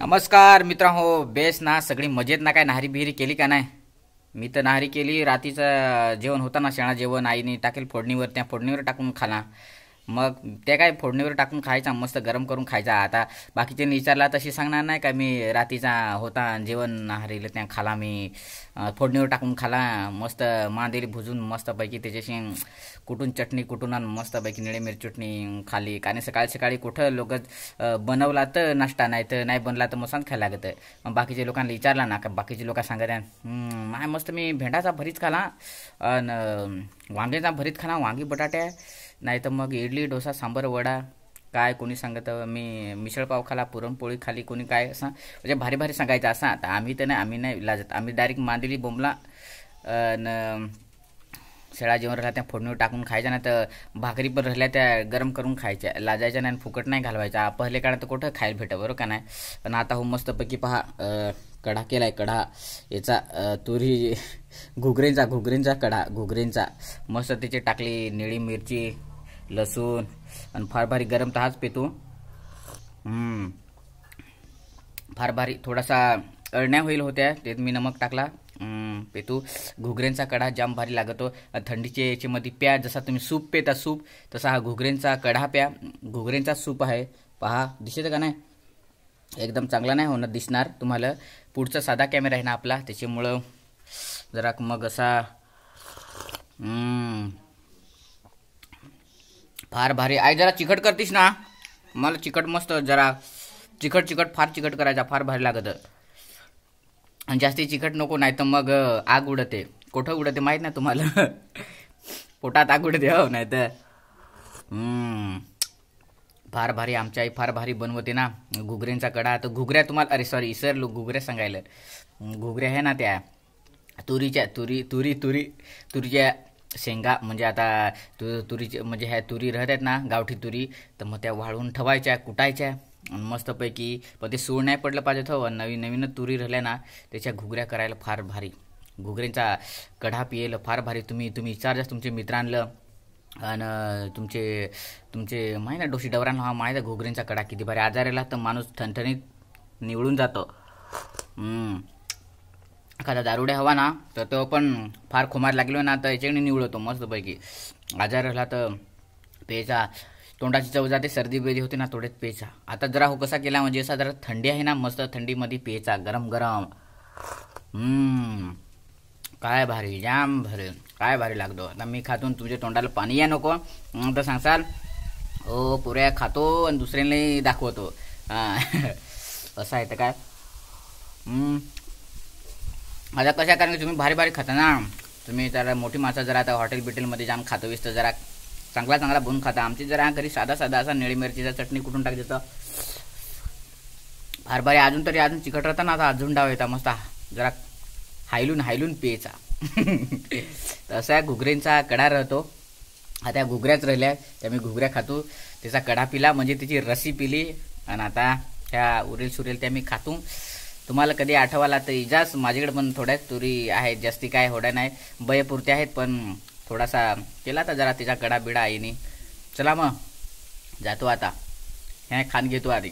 नमस्कार मित्रांनो, बेस ना सगळी मजेत ना? काय नाहरी बिहरी केली का नाही? मी तर नाहरी केली. रात्रीचं जेवण होतं ना, शेणा जेवण आईने टाकेल फोडणीवर, त्या फोडणीवर टाकून खाला. मग ते काय फोडणीवर टाकून खायचा, मस्त गरम करून खायचा. आता बाकीच्यांनी विचारला तशी सांगणार नाही का मी रात्रीचा होता जेवण नाहरीला त्या खाला मी, फोडणीवर टाकून खाला. मस्त मांदेली भुजून मस्तपैकी त्याच्याशी कुटून चटणी कुटून आणि मस्तपैकी निळे मिरची चटणी खाली. कारण सकाळी सकाळी कुठं लोक बनवला तर नाश्ता, नाही तर नाही बनला तर मसाला खायला लागतं. मग बाकीच्या लोकांना विचारला ना का, बाकीचे लोक सांगत माय मस्त मी भेंडाचा भरीत खाला आणि वांग्याचा भरीत खाला, वांगी बटाटे, नाही तर मग इडली डोसा सांबर वडा, काय कोणी सांगत मी मिसळपाव खाला, पुरणपोळी खाली, कोणी काय असं म्हणजे भारी भारी सांगायचं असं. आता आम्ही तर नाही, आम्ही नाही लाजत, आम्ही डायरेक्ट मांदिली बोंबला न शेळा जेवण राहिल्या त्या फोडणीवर टाकून खायच्या, नाही तर भाकरी पण राहिल्या त्या गरम करून खायच्या. लाजायच्या नाही, फुकट नाही घालवायच्या. पहिले काळात तर कुठं खायला भेटं बरोबर का नाही. पण आता हो मस्तपैकी पहा, कढा केलाय, कढा याचा तुरी घुगरींचा कढा, घुगरींचा मस्त त्याची टाकली निळी मिरची लसूण आणि फार भारी गरम तहाच पेतो. फार भारी थोडासा अळण्या होईल होत्या ते मी नमक टाकला. पेतो घुगऱ्यांचा कढा जाम भारी लागतो थंडीच्या याच्यामध्ये प्या. जसा तुम्ही सूप पेता सूप, तसा हा घुगऱ्यांचा कढा प्या. घुगऱ्यांचा सूप आहे पहा, दिसत का नाही? एकदम चांगला नाही होणार दिसणार तुम्हाला. पुढचा साधा कॅमेरा आहे ना आपला, त्याच्यामुळं जरा मग असा फार भारी. आई जरा चिकट करतीस ना? मला चिकट मस्त, जरा चिकट फार चिकट करायचा, फार भारी लागत. आणि जास्ती चिकट नको, नाही तर मग आग उडते. कुठं उडते माहीत नाही तुम्हाला? पोटात आग उडते हो. नाही तर फार भारी आमची आई फार भारी बनवते ना घुगऱ्यांचा कडा. तर घुगऱ्या तुम्हाला, अरे सॉरी इसरलो, घुगऱ्या सांगायला. घुगऱ्या आहे ना त्या तुरीच्या शेंगा, म्हणजे आता तुरीचे म्हणजे ह्या तुरी राहतात ना गावठी तुरी, तर मग त्या वाळून ठेवायच्या, कुटायच्या मस्तपैकी. पण ते सूळ नाही पडलं पाहिजे हो. नवीनच तुरी राहिल्या ना, त्याच्या घुगऱ्या करायला फार भारी. घुगऱ्यांचा कढा पियेला फार भारी. तुम्ही विचार तुमच्या मित्रांना आणि तुमचे माहीत ना डोशी डवरांना, हा माहीत आहे घुगऱ्यांचा कडा किती भारी. आजाराला तर माणूस ठणठणीत निवळून जातो. एखादा दारुड्या हवा ना, तर तो पण फार खुमार लागलो ना, तर याच्याकडे निवळतो मस्तपैकी. आजार राहिला तर प्यायचा, तोंडाची चव जाते, सर्दी बेदी होते ना थोड्यात प्यायचा. आता जरा हो कसा केला म्हणजे, असा जरा थंडी आहे ना, मस्त थंडीमध्ये प्यायचा गरम गरम. काय भारी, जाम भारी, काय भारी लागतो. आता मी खातून तुझ्या तोंडाला पाणी या नको तर सांगसाल ओ पुऱ्या खातो आणि दुसऱ्यांनाही दाखवतो. असं आहे तर काय. आता कशा, कारण की तुम्ही भारी भारी खाता ना. तुम्ही जरा मोठी माणसं, जरा आता हॉटेल बिटेलमध्ये जाम खातो तर जरा चांगला बनवून खाता. आमची जरा घरी साधा असा निळी मिरचीचा चटणी कुठून टाक देतं फार भारी. अजून चिकट राहता ना, आता अजून डाव येता मस्त, जरा हायलून प्यायचा. तसा घुगऱ्यांचा कडा राहतो. आता घुगऱ्याच राहिल्या त्या मी घुगऱ्या खातो, त्याचा कडा पिला म्हणजे त्याची रसी पिली. आणि आता ह्या उरेल सुरेल त्या मी खातो. तुम्हाला कधी आठवाला तर इजाच, माझ्याकडे पण थोड्याच तुरी आहेत, जास्ती काय होड्या नाही, बयपुरत्या आहेत. पण थोडासा केला तर जरा तिचा कडा बिडा आईने. चला मग जातो आता, ह्या खान घेतो आधी.